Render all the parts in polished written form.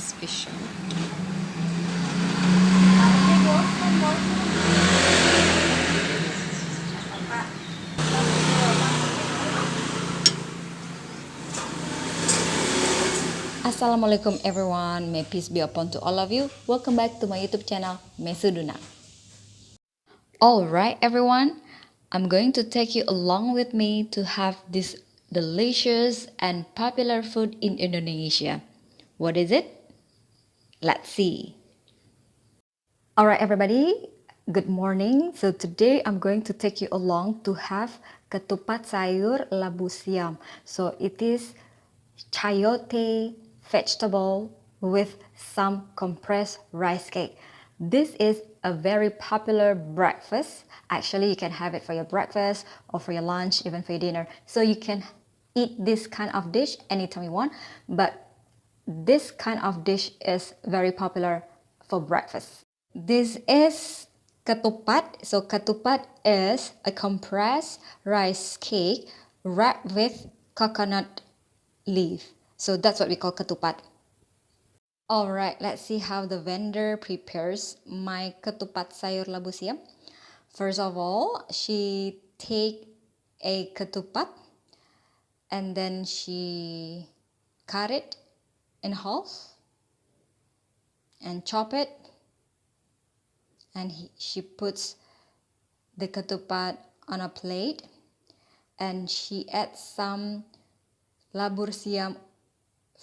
special. Assalamualaikum everyone, may peace be upon to all of you. Welcome back to my YouTube channel, Mesuduna. Alright everyone, I'm going to take you along with me to have this delicious and popular food in Indonesia. What is it? Let's see. Alright everybody, good morning. So today I'm going to take you along to have ketupat sayur labu siam. So it is chayote vegetable with some compressed rice cake. This is a very popular breakfast. Actually, you can have it for your breakfast or for your lunch, even for your dinner. So you can eat this kind of dish anytime you want, but this kind of dish is very popular for breakfast. This is ketupat. So ketupat is a compressed rice cake wrapped with coconut leaf. So that's what we call ketupat. Alright, let's see how the vendor prepares my ketupat sayur labu siam. First of all, she take a ketupat and then she cut it in half and chop it, and she puts the ketupat on a plate and she adds some labur siam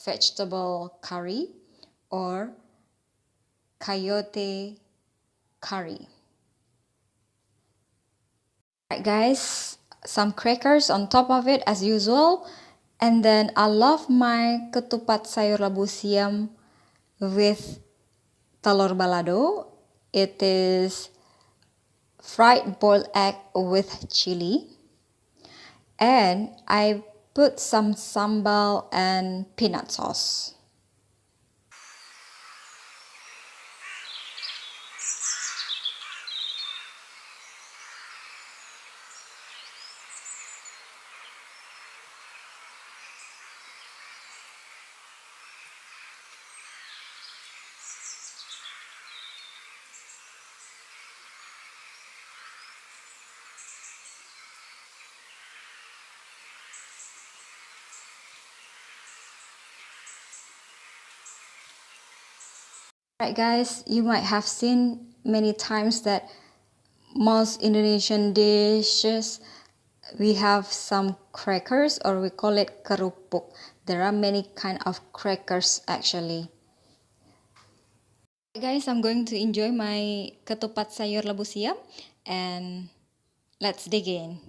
vegetable curry or coyote curry. Alright guys, some crackers on top of it as usual. And then I love my ketupat sayur labu siam with telur balado. It is fried boiled egg with chili. And I put some sambal and peanut sauce. Alright guys, you might have seen many times that most Indonesian dishes, we have some crackers or we call it kerupuk. There are many kind of crackers actually. Guys, I'm going to enjoy my ketupat sayur labu siam and let's dig in.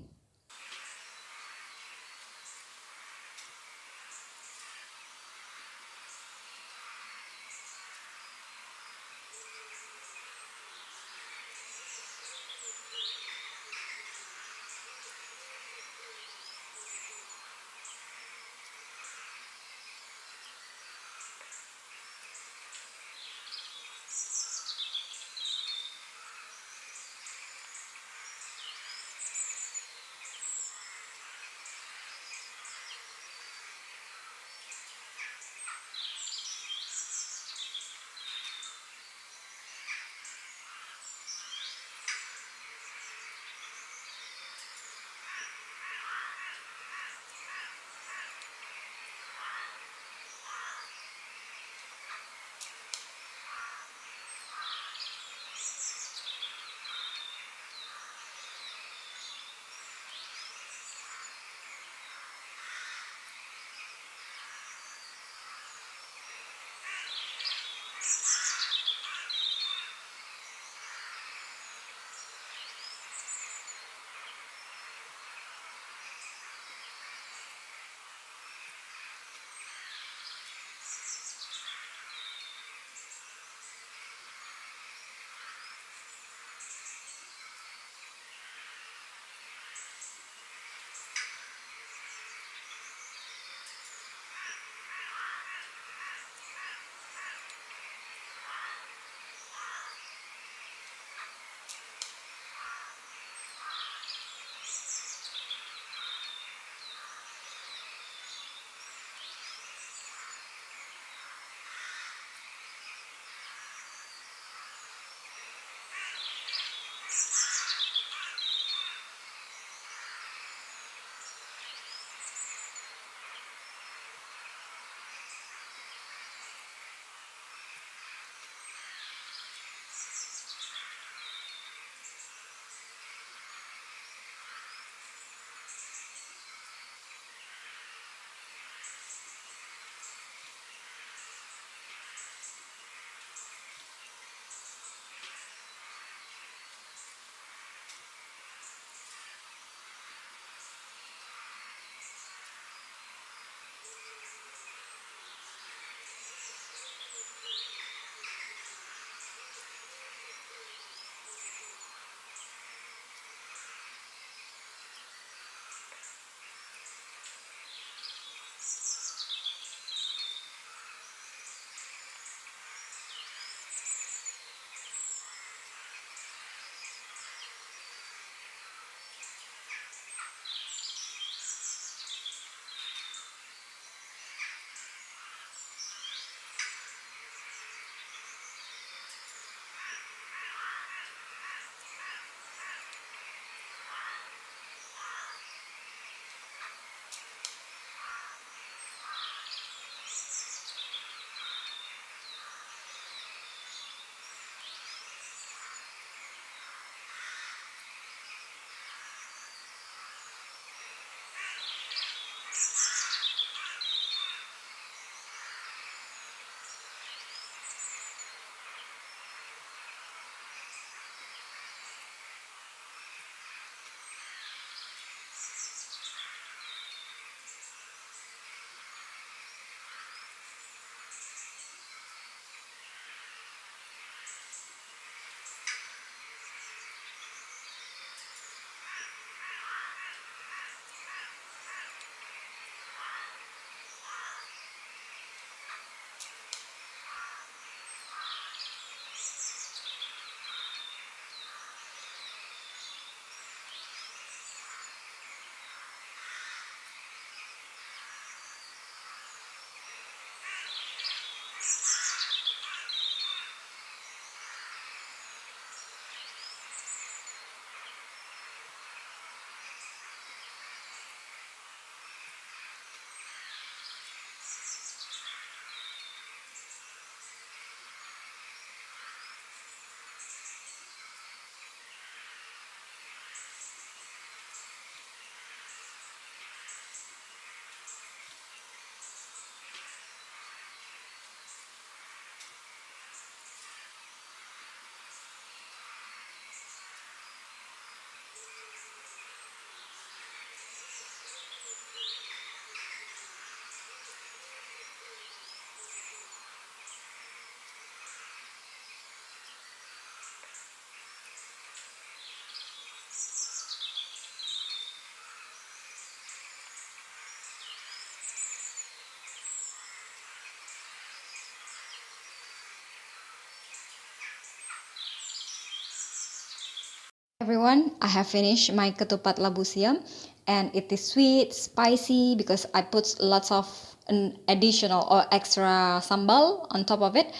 everyone, I have finished my ketupat labu siam, and it is sweet, spicy because I put lots of an additional or extra sambal on top of it,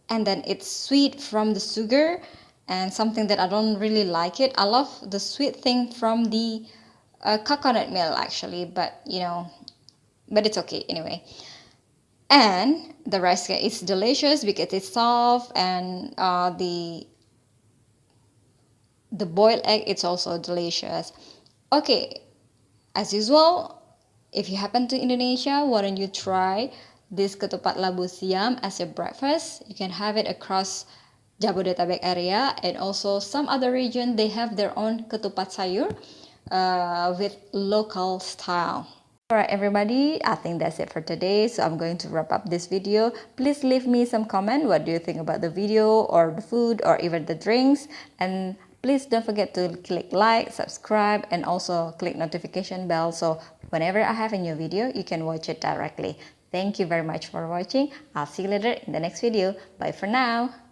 and then it's sweet from the sugar and something that I don't really like it. I love the sweet thing from the coconut milk actually, but but it's okay anyway. And the rice cake is delicious because it's soft, and the boiled egg it's also delicious. Okay, as usual, if you happen to Indonesia, why don't you try this ketupat labu siam as your breakfast? You can have it across Jabodetabek area, and also some other region they have their own ketupat sayur with local style. Alright everybody, I think that's it for today, so I'm going to wrap up this video. Please leave me some comment, what do you think about the video or the food or even the drinks, and please don't forget to click like, subscribe, and also click notification bell so whenever I have a new video you can watch it directly. Thank you very much for watching. I'll see you later in the next video. Bye for now.